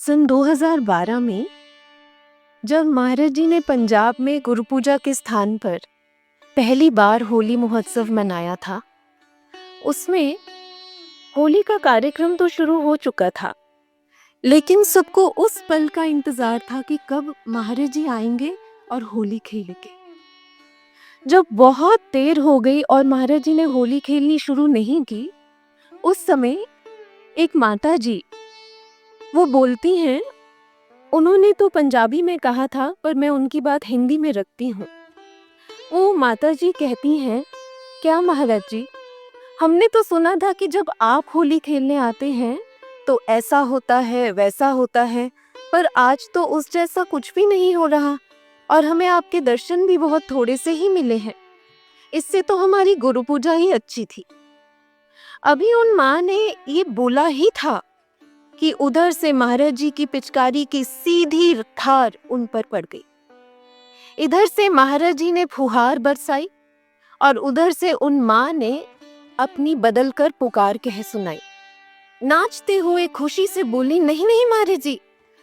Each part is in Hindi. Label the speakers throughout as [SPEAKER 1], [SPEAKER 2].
[SPEAKER 1] सन 2012 में जब महाराज जी ने पंजाब में गुरु पूजा के स्थान पर पहली बार होली महोत्सव मनाया था, उसमें होली का कार्यक्रम तो शुरू हो चुका था, लेकिन सबको उस पल का इंतजार था कि कब महाराज जी आएंगे और होली खेलेंगे। जब बहुत देर हो गई और महाराज जी ने होली खेलनी शुरू नहीं की, उस समय एक माता जी वो बोलती हैं, उन्होंने तो पंजाबी में कहा था पर मैं उनकी बात हिंदी में रखती हूँ। वो माता जी कहती हैं, क्या महाराज जी, हमने तो सुना था कि जब आप होली खेलने आते हैं तो ऐसा होता है वैसा होता है, पर आज तो उस जैसा कुछ भी नहीं हो रहा और हमें आपके दर्शन भी बहुत थोड़े से ही मिले हैं। इससे तो हमारी गुरु पूजा ही अच्छी थी। अभी उन माँ ने ये बोला ही था कि उधर से महाराज जी की पिचकारी की सीधी धार उन पर पड़ गई। इधर से महाराज जी ने फुहार बरसाई और उधर से उन माँ ने अपनी बदलकर पुकार कह सुनाई। नाचते हुए खुशी से बोली, नहीं नहीं महाराज जी,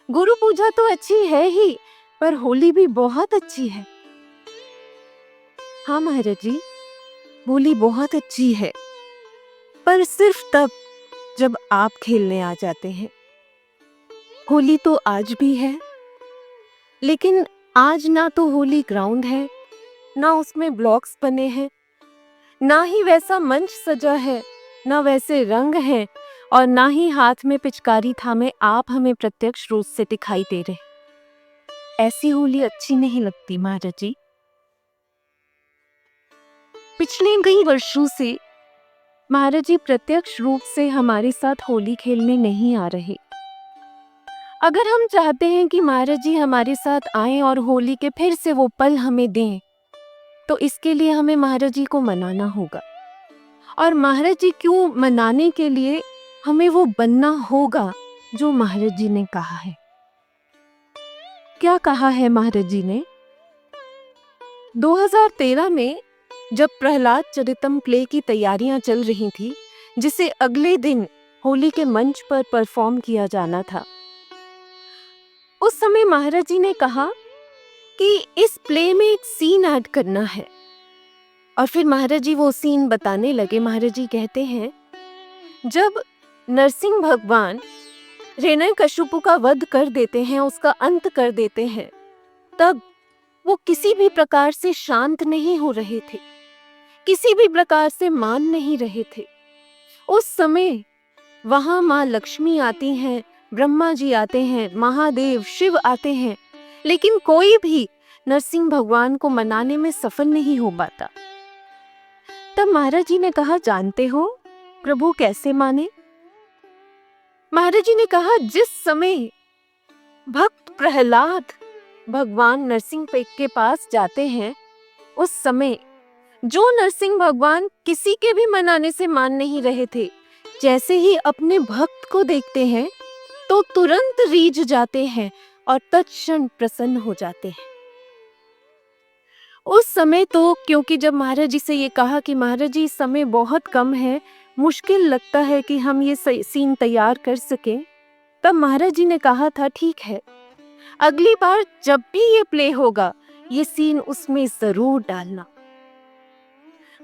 [SPEAKER 1] गुरु पूजा तो अच्छी है ही, पर होली भी बहुत अच्छी है। हाँ महाराज जी, होली बहुत अच्छी है, पर सिर्फ तब जब आप खेलने आ जाते हैं। होली तो आज भी है, लेकिन आज ना तो होली ग्राउंड है, ना उसमें ब्लॉक्स बने हैं, ना ही वैसा मंच सजा है, ना वैसे रंग हैं, और ना ही हाथ में पिचकारी थामे आप हमें प्रत्यक्ष रूप से दिखाई दे रहे। ऐसी होली अच्छी नहीं लगती महाराज जी। पिछले कई वर्षों से महाराज जी प्रत्यक्ष रूप से हमारे साथ होली खेलने नहीं आ रहे। अगर हम चाहते हैं कि महाराज जी हमारे साथ आएं और होली के फिर से वो पल हमें दें, तो इसके लिए हमें महाराज जी को मनाना होगा। और महाराज जी क्यों मनाने के लिए हमें वो बनना होगा जो महाराज जी ने कहा है। क्या कहा है महाराज जी ने? 2013 में जब प्रहलाद चरितम प्ले की तैयारियां चल रही थी, जिसे अगले दिन होली के मंच पर परफॉर्म किया जाना था, उस समय महाराज जी ने कहा कि इस प्ले में एक सीन ऐड करना है। और फिर महाराज जी वो सीन बताने लगे। महाराज जी कहते हैं, जब नरसिंह भगवान हिरण्यकशिपु का वध कर देते हैं, उसका अंत कर देते हैं, तब वो किसी भी प्रकार से शांत नहीं हो रहे थे, किसी भी प्रकार से मान नहीं रहे थे। उस समय वहां माँ लक्ष्मी आती हैं, ब्रह्मा जी आते हैं, महादेव शिव आते हैं, लेकिन कोई भी नरसिंह भगवान को मनाने में सफल नहीं हो पाता। तब महाराज जी ने कहा, जानते हो प्रभु कैसे माने? महाराज जी ने कहा, जिस समय भक्त प्रहलाद भगवान नरसिंह के पास जाते हैं, उस समय जो नरसिंह भगवान किसी के भी मनाने से मान नहीं रहे थे, जैसे ही अपने भक्त को देखते हैं तो तुरंत रीझ जाते हैं और तत्क्षण प्रसन्न हो जाते हैं। उस समय तो क्योंकि जब महाराज जी से ये कहा कि महाराज जी समय बहुत कम है, मुश्किल लगता है कि हम ये सीन तैयार कर सकें, तब महाराज जी ने कहा था, ठीक है, अगली बार जब भी ये प्ले होगा, ये सीन उसमें जरूर डालना।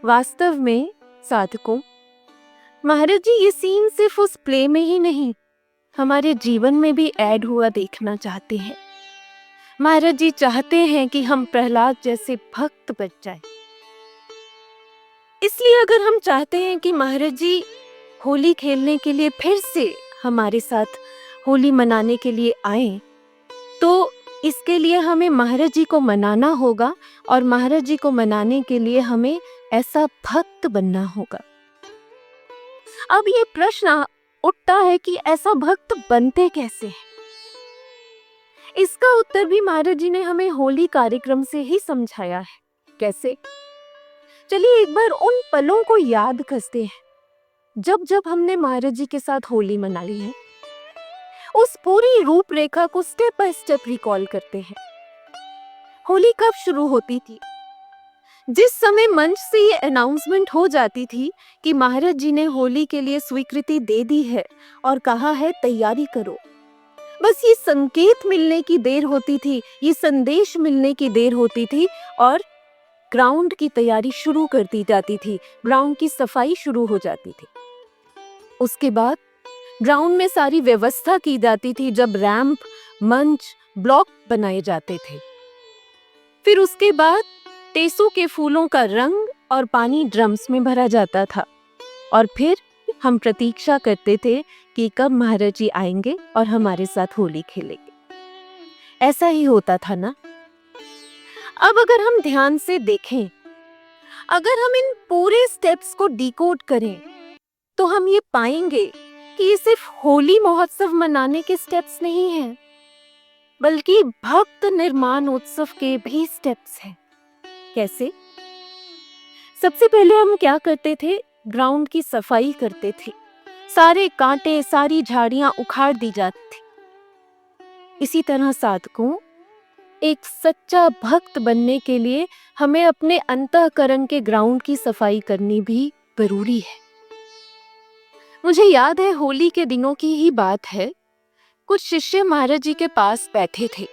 [SPEAKER 1] वास्तव में साधकों, महाराज जी ये सीन सिर्फ उस प्ले में ही नहीं, हमारे जीवन में भी ऐड हुआ देखना चाहते हैं। महाराज जी चाहते हैं कि हम प्रहलाद जैसे भक्त बन जाएं। इसलिए अगर हम चाहते हैं कि महाराज जी होली खेलने के लिए फिर से हमारे साथ होली मनाने के लिए आएं, तो इसके लिए हमें महाराज जी को मनाना होगा, और महाराज जी को मनाने के लिए हमें ऐसा भक्त बनना होगा। अब ये प्रश्न उठता है कि ऐसा भक्त बनते कैसे हैं? इसका उत्तर भी महाराज जी ने हमें होली कार्यक्रम से ही समझाया है। कैसे? चलिए एक बार उन पलों को याद करते हैं जब जब हमने महाराज जी के साथ होली मनाई है। उस पूरी रूपरेखा को स्टेप बाय स्टेप रिकॉल करते हैं। होली कब शुरू होती थी? जिस समय मंच से ये अनाउंसमेंट हो जाती थी कि महाराज जी ने होली के लिए स्वीकृति दे दी है और कहा है तैयारी करो, बस ये संकेत मिलने की देर होती थी, ये संदेश मिलने की देर होती थी और ग्राउंड की तैयारी शुरू कर दी जाती थी, ग्राउंड की सफाई शुरू हो जाती थी। उसके बाद ग्राउंड में सारी व्यवस्था की जाती थी, जब रैंप, मंच, ब्लॉक बनाए जाते थे। फिर उसके बाद टेसू के फूलों का रंग और पानी ड्रम्स में भरा जाता था और फिर हम प्रतीक्षा करते थे कि कब महाराज जी आएंगे और हमारे साथ होली खेलेंगे। ऐसा ही होता था ना। अब अगर हम ध्यान से देखें, अगर हम इन पूरे स्टेप्स को डिकोड करें, तो हम ये पाएंगे कि ये सिर्फ होली महोत्सव मनाने के स्टेप्स नहीं हैं, बल्कि भक्त निर्माण उत्सव के भी स्टेप्स हैं। कैसे? सबसे पहले हम क्या करते थे? ग्राउंड की सफाई करते थे। सारे कांटे, सारी झाड़ियां उखाड़ दी जाती थी। इसी तरह साधकों, एक सच्चा भक्त बनने के लिए हमें अपने अंतःकरण के ग्राउंड की सफाई करनी भी जरूरी है। मुझे याद है, होली के दिनों की ही बात है। कुछ शिष्य महाराज जी के पास बैठे थे।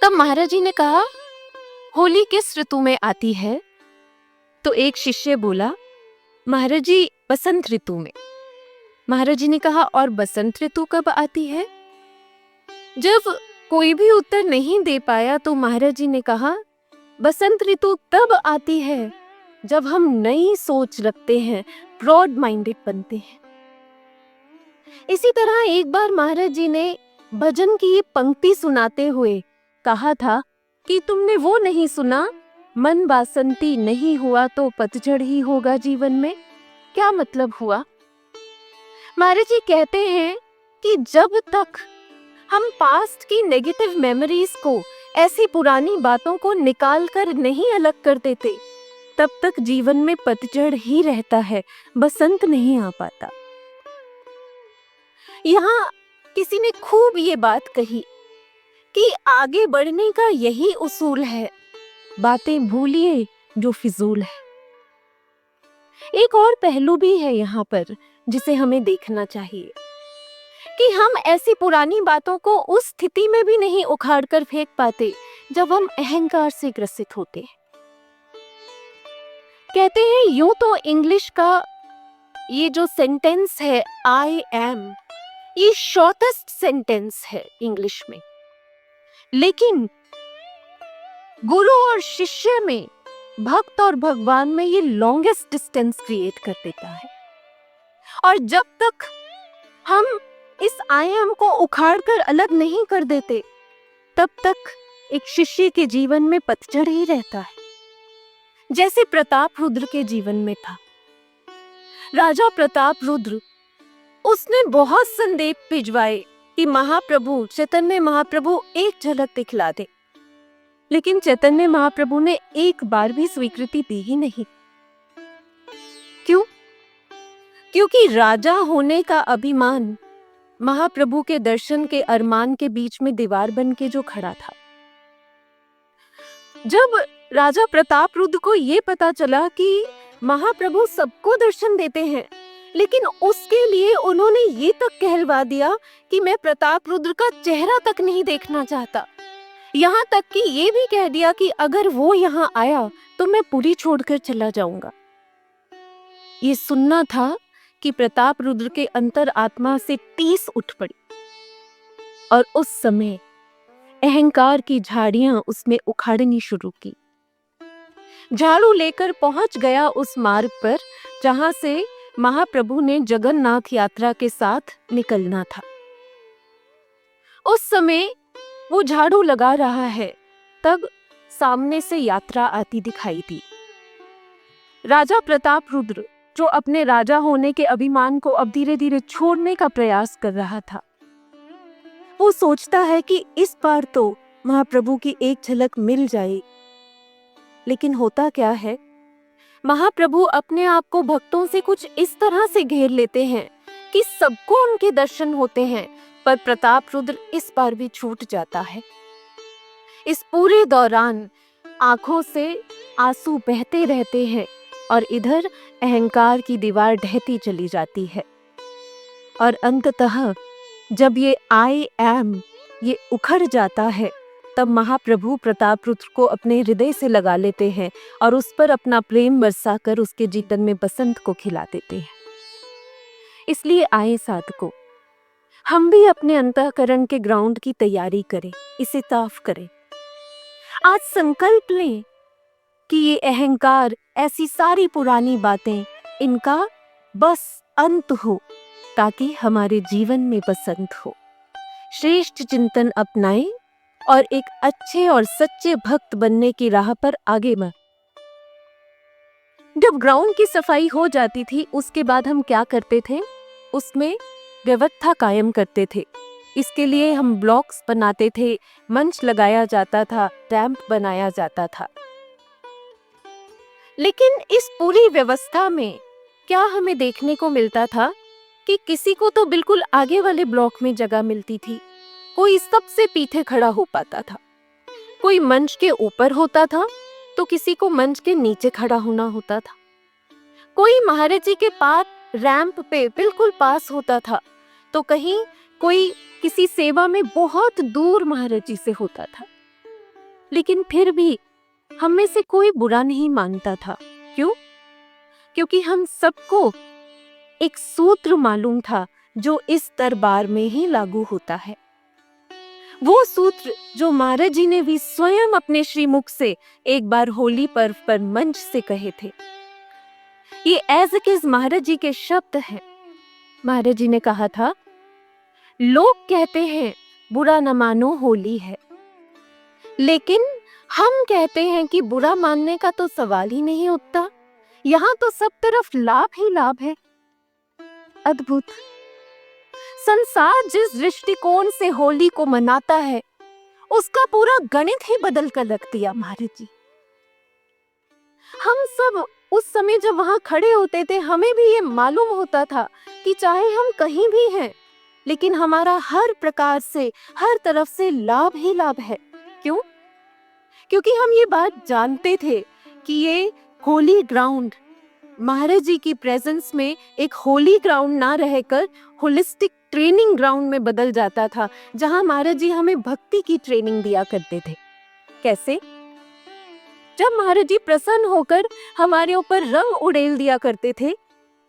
[SPEAKER 1] तब महाराज जी ने कहा, होली किस ऋतु में आती है? तो एक शिष्य बोला, महाराज जी, बसंत ऋतु में। महाराज जी ने कहा, और बसंत ऋतु कब आती है? जब कोई भी उत्तर नहीं दे पाया तो महाराज जी ने कहा, बसंत ऋतु तब आती है जब हम नई सोच रखते हैं, ब्रॉड माइंडेड बनते हैं। इसी तरह एक बार महाराज जी ने भजन की ये पंक्ति सुनाते हुए कहा था कि तुमने वो नहीं सुना, मन बासंती नहीं हुआ तो पतझड़ ही होगा जीवन में। क्या मतलब हुआ? महाराज जी कहते हैं कि जब तक हम पास्ट की नेगेटिव मेमोरीज को, ऐसी पुरानी बातों को निकाल कर नहीं अलग कर देते, तब तक जीवन में पतझड़ ही रहता है, बसंत नहीं आ पाता। यहाँ किसी ने खूब ये बात कही कि आगे बढ़ने का यही उसूल है, बातें भूलिए जो फिजूल है। एक और पहलू भी है यहाँ पर जिसे हमें देखना चाहिए कि हम ऐसी पुरानी बातों को उस स्थिति में भी नहीं उखाड़ कर फेंक पाते जब हम अहंकार से ग्रसित होते हैं। कहते हैं, यूं तो इंग्लिश का ये जो सेंटेंस है, आई एम, ये शॉर्टेस्ट सेंटेंस है इंग्लिश में, लेकिन गुरु और शिष्य में, भक्त और भगवान में ये लॉन्गेस्ट डिस्टेंस क्रिएट कर देता है। और जब तक हम इस आई एम को उखाड़ कर अलग नहीं कर देते, तब तक एक शिष्य के जीवन में पतझड़ ही रहता है, जैसे प्रताप रुद्र के जीवन में था। राजा प्रताप रुद्र, उसने बहुत संदेश भिजवाए कि महाप्रभु, चैतन्य महाप्रभु एक झलक दिखला दे, लेकिन चैतन्य महाप्रभु ने एक बार भी स्वीकृति दी ही नहीं। क्यों? क्योंकि राजा होने का अभिमान महाप्रभु के दर्शन के अरमान के बीच में दीवार बन के जो खड़ा था। जब राजा प्रताप रुद्र को ये पता चला कि महाप्रभु सबको दर्शन देते हैं, लेकिन उसके लिए उन्होंने ये तक कहलवा दिया कि मैं प्रताप रुद्र का चेहरा तक नहीं देखना चाहता। यहाँ तक कि ये भी कह दिया कि अगर वो यहाँ आया तो मैं पुरी छोड़कर चला जाऊंगा। ये सुनना था कि प्रताप रुद्र के अंतर आत्मा से टीस उठ पड़ी और उस समय अहंकार की झाड़ियां उसमें उखाड़नी शुरू की। झाड़ू लेकर पहुंच गया उस मार्ग पर जहां से महाप्रभु ने जगन्नाथ यात्रा के साथ निकलना था। उस समय वो झाड़ू लगा रहा है, तब सामने से यात्रा आती दिखाई दी। राजा प्रताप रुद्र, जो अपने राजा होने के अभिमान को अब धीरे धीरे छोड़ने का प्रयास कर रहा था, वो सोचता है कि इस बार तो महाप्रभु की एक झलक मिल जाए। लेकिन होता क्या है, महाप्रभु अपने आप को भक्तों से कुछ इस तरह से घेर लेते हैं कि सबको उनके दर्शन होते हैं, पर प्रताप रुद्र इस बार भी छूट जाता है। इस पूरे दौरान आंखों से आंसू बहते रहते हैं और इधर अहंकार की दीवार ढहती चली जाती है और अंततः जब ये आई एम ये उखड़ जाता है, तब महाप्रभु प्रताप रुद्र को अपने हृदय से लगा लेते हैं और उस पर अपना प्रेम बरसाकर उसके जीवन में बसंत को खिला देते हैं। इसलिए आए साधकों, हम भी अपने अंतःकरण के ग्राउंड की तैयारी करें, इसे साफ करें। आज संकल्प लें कि ये अहंकार, ऐसी सारी पुरानी बातें, इनका बस अंत हो, ताकि हमारे जीवन में बसंत हो। श्रेष्ठ चिंतन अपनाएं और एक अच्छे और सच्चे भक्त बनने की राह पर आगे बढ़ें। जब ग्राउंड की सफाई हो जाती थी, उसके बाद हम क्या करते थे? उसमें व्यवस्था कायम करते थे। इसके लिए हम ब्लॉक्स बनाते थे, मंच लगाया जाता था, रैंप बनाया जाता था। लेकिन इस पूरी व्यवस्था में क्या हमें देखने को मिलता था कि किसी को तो बिल्कुल आगे वाले ब्लॉक में जगह मिलती थी, कोई सबसे पीछे खड़ा हो पाता था, कोई मंच के ऊपर होता था तो किसी को मंच के नीचे खड़ा होना होता था, कोई महाराज जी के पास रैंप पे बिल्कुल पास होता था तो कहीं कोई किसी सेवा में बहुत दूर महाराज जी से होता था। लेकिन फिर भी हम में से कोई बुरा नहीं मानता था। क्यों? क्योंकि हम सबको एक सूत्र मालूम था जो इस दरबार में ही लागू होता है। वो सूत्र जो महाराज जी ने भी स्वयं अपने श्रीमुख से एक बार होली पर्व पर मंच से कहे थे। ये एज इट इज महाराज जी के शब्द हैं। महाराज जी ने कहा था, लोग कहते हैं बुरा न मानो होली है, लेकिन हम कहते हैं कि बुरा मानने का तो सवाल ही नहीं उठता, यहाँ तो सब तरफ लाभ ही लाभ है। अद्भुत! संसार जिस दृष्टिकोण से होली को मनाता है, उसका पूरा गणित ही बदल कर रख दिया महाराज जी। हम सब उस समय जब वहां खड़े होते थे, हमें भी ये मालूम होता था कि चाहे हम कहीं भी हैं, लेकिन हमारा हर प्रकार से, हर तरफ से लाभ ही लाभ है। क्यों? क्योंकि हम ये बात जानते थे कि ये होली ग्राउंड महाराज जी की प्रेजेंस में एक होली ग्राउंड ना रहकर होलिस्टिक ट्रेनिंग ग्राउंड में बदल जाता था, जहां महाराज जी हमें भक्ति की ट्रेनिंग दिया करते थे। कैसे? जब महाराज जी प्रसन्न होकर हमारे ऊपर रंग उड़ेल दिया करते थे,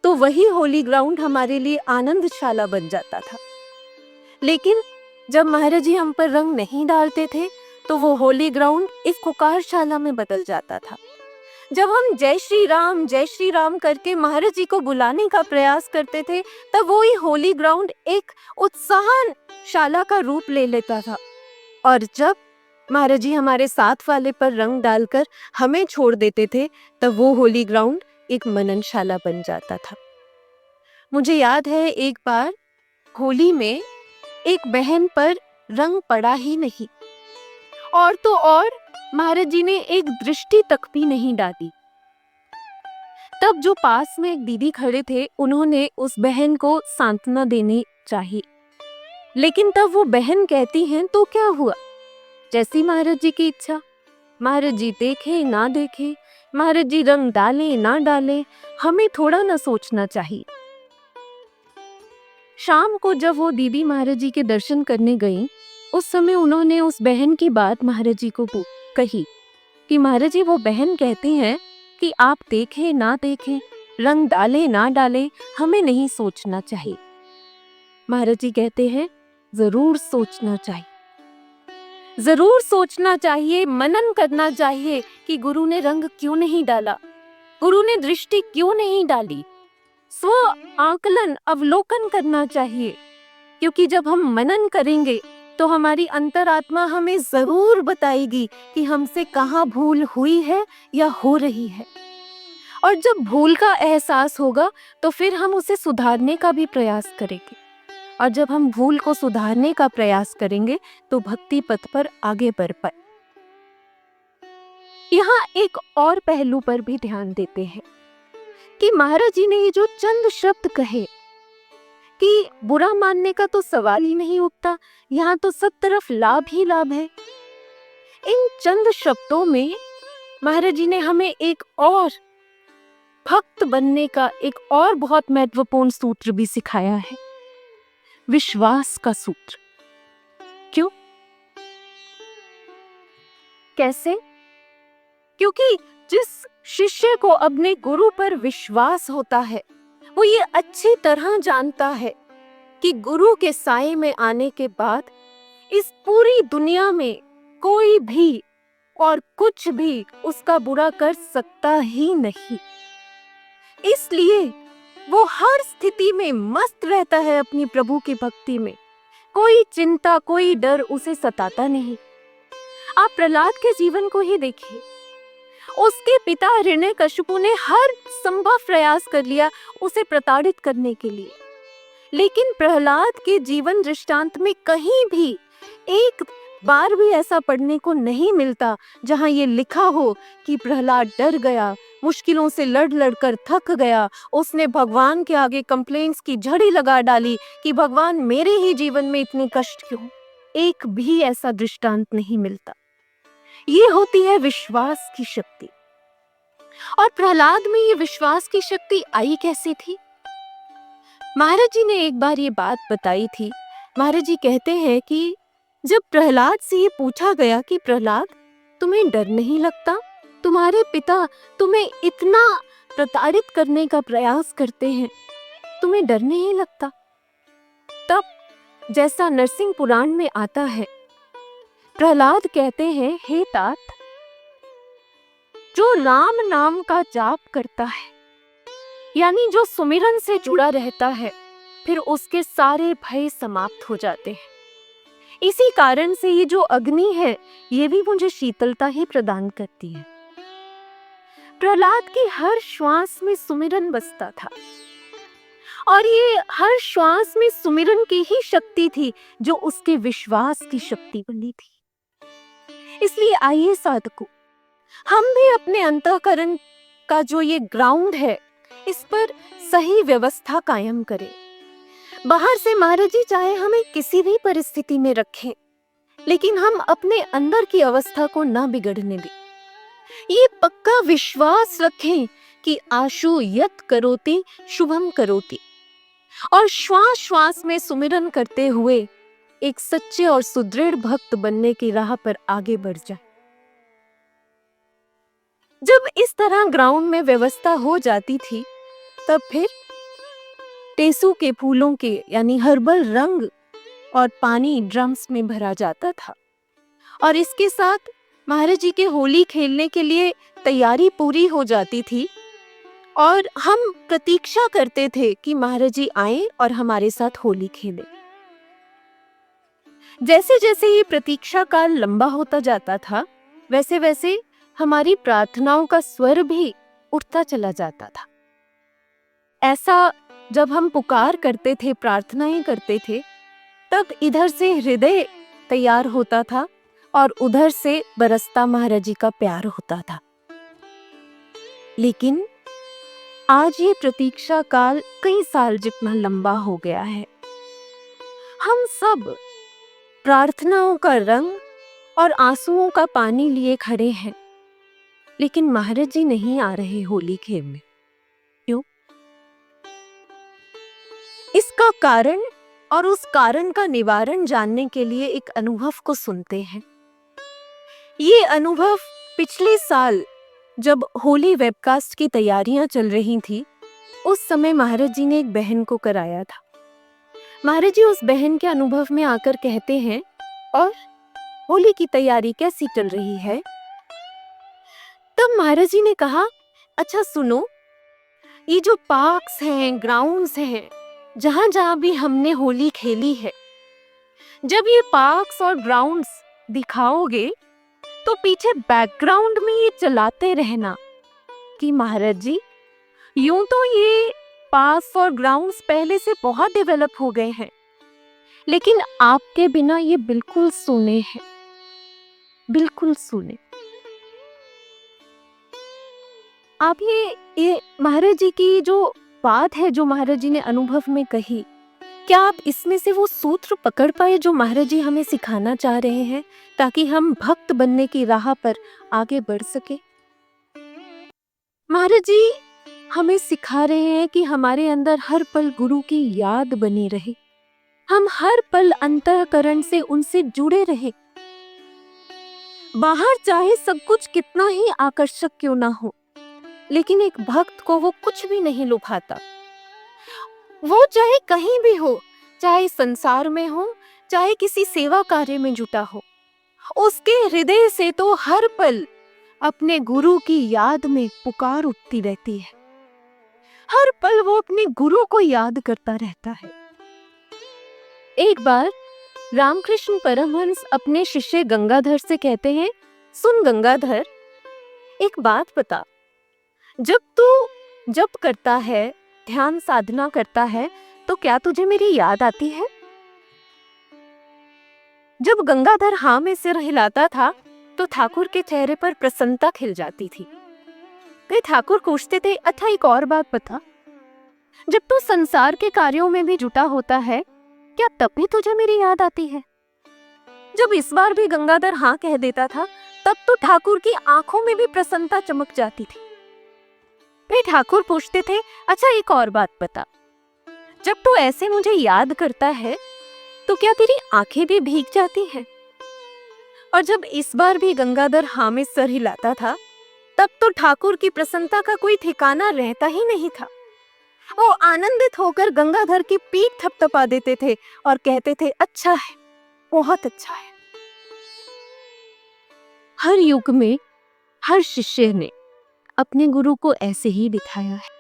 [SPEAKER 1] तो वही होली ग्राउंड हमारे लिए आनंदशाला बन जाता था। लेकिन जब महाराज जी हम पर रंग नहीं डालते थे, तो वो होली ग्राउंड एक कुकारशाला में बदल जाता था। जब हम जय श्री राम करके महाराज जी को बुलाने का प्रयास करते थे, तब वो ही होली ग्राउंड एक उत्साहन शाला का रूप ले लेता था। और जब महाराज जी हमारे साथ वाले पर रंग डालकर हमें छोड़ देते थे, तब वो होली ग्राउंड एक मननशाला बन जाता था। मुझे याद है एक बार होली में एक बहन पर रंग पड़ा ही नहीं, और तो और महाराज जी ने एक दृष्टि तक भी नहीं डाली। तब जो पास में एक दीदी खड़े थे, उन्होंने उस बहन को सांत्वना देनी चाहिए, लेकिन तब वो बहन कहती हैं तो क्या हुआ, जैसी महाराज जी की इच्छा। महाराज जी देखे ना देखे, महाराज जी रंग डाले ना डाले, हमें थोड़ा ना सोचना चाहिए। शाम को जब वो दीदी महाराज जी के दर्शन करने गई, उस समय उन्होंने उस बहन की बात महाराज जी को कही कि महाराज जी, वो बहन कहती हैं कि आप देखें ना देखें, रंग डाले ना डाले, हमें नहीं सोचना चाहिए। महाराज जी कहते हैं, जरूर सोचना चाहिए, जरूर सोचना चाहिए, मनन करना चाहिए कि गुरु ने रंग क्यों नहीं डाला, गुरु ने दृष्टि क्यों नहीं डाली। स्व आकलन, अवलोकन करना चाहिए, क्योंकि जब हम मनन करेंगे तो हमारी अंतरात्मा हमें जरूर बताएगी कि हमसे कहाँ भूल हुई है या हो रही है। और जब भूल का एहसास होगा तो फिर हम उसे सुधारने का भी प्रयास करेंगे, और जब हम भूल को सुधारने का प्रयास करेंगे तो भक्ति पथ पर आगे बढ़ पाए। यहाँ एक और पहलू पर भी ध्यान देते हैं कि महाराज जी ने ये जो चंद शब्द कहे कि बुरा मानने का तो सवाल ही नहीं उठता, यहाँ तो सब तरफ लाभ ही लाभ है। इन चंद शब्दों में महाराज जी ने हमें एक और भक्त बनने का एक और बहुत महत्वपूर्ण सूत्र भी सिखाया है। विश्वास का सूत्र। क्यों? कैसे? क्योंकि जिस शिष्य को अपने गुरु पर विश्वास होता है, वो ये अच्छी तरह जानता है कि गुरु के साए में आने के बाद इस पूरी दुनिया में कोई भी और कुछ भी उसका बुरा कर सकता ही नहीं। इसलिए वो हर स्थिति में मस्त रहता है अपनी प्रभु की भक्ति में। कोई चिंता, कोई डर उसे सताता नहीं। आप प्रहलाद के जीवन को ही देखिए। उसके पिता हिरण्यकशिपु ने हर संभव प्रयास कर लिया उसे प्रताड़ित करने के लिए, लेकिन प्रहलाद के जीवन दृष्टांत में कहीं भी एक बार भी ऐसा पढ़ने को नहीं मिलता जहां ये लिखा हो कि प्रहलाद डर गया, मुश्किलों से लड़ लड़कर थक गया, उसने भगवान के आगे कंप्लेंट्स की झड़ी लगा डाली कि भगवान मेरे ही जीवन में इतने कष्ट क्यों। एक भी ऐसा दृष्टांत नहीं मिलता। ये होती है विश्वास की शक्ति। और प्रहलाद में ये विश्वास की शक्ति आई कैसे थी? महाराज जी ने एक बार ये बात बताई थी। महाराज जी कहते हैं कि जब प्रहलाद से ये पूछा गया कि प्रहलाद, तुम्हें डर नहीं लगता? तुम्हारे पिता तुम्हें इतना प्रताड़ित करने का प्रयास करते हैं, तुम्हें डर नहीं लगता? तब जैसा नरसिंह पुराण में आता है, प्रहलाद कहते हैं, हे तात, जो राम नाम का जाप करता है, यानी जो सुमिरन से जुड़ा रहता है, फिर उसके सारे भय समाप्त हो जाते हैं। इसी कारण से ये जो अग्नि है, ये भी मुझे शीतलता ही प्रदान करती है। प्रहलाद की हर श्वास में सुमिरन बसता था, और ये हर श्वास में सुमिरन की ही शक्ति थी जो उसके विश्वास की शक्ति बनी थी। इसलिए आइए साधकों, हम भी अपने अंतःकरण का जो ये ग्राउंड है, इस पर सही व्यवस्था कायम करें। बाहर से महाराज जी चाहे हमें किसी भी परिस्थिति में रखें, लेकिन हम अपने अंदर की अवस्था को ना बिगड़ने दें। ये पक्का विश्वास रखें कि आशु यत् करोति शुभम करोति, और श्वास श्वास में सुमिरन करते हुए एक सच्चे और सुदृढ़ भक्त बनने की राह पर आगे बढ़ जाए। जब इस तरह ग्राउंड में व्यवस्था हो जाती थी, तब फिर टेसू के फूलों के यानी हर्बल रंग और पानी ड्रम्स में भरा जाता था, और इसके साथ महाराज जी के होली खेलने के लिए तैयारी पूरी हो जाती थी, और हम प्रतीक्षा करते थे कि महाराज जी आए और हमारे साथ होली खेलें। जैसे जैसे ये प्रतीक्षा काल लंबा होता जाता था, वैसे वैसे हमारी प्रार्थनाओं का स्वर भी उठता चला जाता था। ऐसा जब हम पुकार करते थे, प्रार्थनाएं करते थे, तब इधर से हृदय तैयार होता था और उधर से बरसता महाराज जी का प्यार होता था। लेकिन आज ये प्रतीक्षा काल कई साल जितना लंबा हो गया है। हम सब प्रार्थनाओं का रंग और आंसुओं का पानी लिए खड़े हैं, लेकिन महाराज जी नहीं आ रहे होली खेलने। क्यों? इसका कारण और उस कारण का निवारण जानने के लिए एक अनुभव को सुनते हैं। ये अनुभव पिछले साल जब होली वेबकास्ट की तैयारियां चल रही थी, उस समय महाराज जी ने एक बहन को कराया था। महाराज जी उस बहन के अनुभव में आकर कहते हैं, और होली की तैयारी कैसी चल रही है? तब महाराज जी ने कहा, अच्छा सुनो, ये जो पार्क्स हैं, ग्राउंड्स हैं, जहां जहां भी हमने होली खेली है, जब ये पार्क्स और ग्राउंड्स दिखाओगे तो पीछे बैकग्राउंड में ये चलाते रहना कि महाराज जी, यूं तो ये पार्क्स और ग्राउंड्स पहले से बहुत डेवलप हो गए हैं, लेकिन आपके बिना ये बिल्कुल सूने हैं, बिल्कुल सूने। आप ये महाराज जी की जो बात है, जो महाराज जी ने अनुभव में कही, क्या आप इसमें से वो सूत्र पकड़ पाए जो महाराज जी हमें सिखाना चाह रहे हैं, ताकि हम भक्त बनने की राह पर आगे बढ़ सके? महाराज जी हमें सिखा रहे हैं कि हमारे अंदर हर पल गुरु की याद बनी रहे, हम हर पल अंतःकरण से उनसे जुड़े रहे। बाहर चाहे सब कुछ कितना ही आकर्षक क्यों ना हो, लेकिन एक भक्त को वो कुछ भी नहीं लुभाता। वो चाहे कहीं भी हो, चाहे संसार में हो, चाहे किसी सेवा कार्य में जुटा हो, उसके हृदय से तो हर पल अपने गुरु की याद में पुकार उठती रहती है। हर पल वो अपने गुरु को याद करता रहता है। एक बार रामकृष्ण परमहंस अपने शिष्य गंगाधर से कहते हैं, सुन गंगाधर, एक बात बता, जब तू जप करता है, ध्यान साधना करता है, तो क्या तुझे मेरी याद आती है? जब गंगाधर हाँ में सिर हिलाता था तो ठाकुर के चेहरे पर प्रसन्नता खिल जाती थी। वे ठाकुर पूछते थे, अच्छा एक और बात बता, जब तू संसार के कार्यों में भी जुटा होता है, क्या तब भी तुझे मेरी याद आती है? जब इस बार भी गंगाधर हाँ कह देता था, तब तो ठाकुर की आंखों में भी प्रसन्नता चमक जाती थी। वे ठाकुर पूछते थे, अच्छा एक और बात बता, जब तू ऐसे मुझे याद करता है तो क्या तेरी आंखें भी भीग जाती हैं? और जब इस बार भी गंगाधर हाँ में सर हिलाता था, तब तो ठाकुर की प्रसन्नता का कोई ठिकाना रहता ही नहीं था। वो आनंदित होकर गंगाधर की पीठ थपथपा देते थे और कहते थे, अच्छा है, बहुत अच्छा है। हर युग में हर शिष्य ने अपने गुरु को ऐसे ही दिखाया है।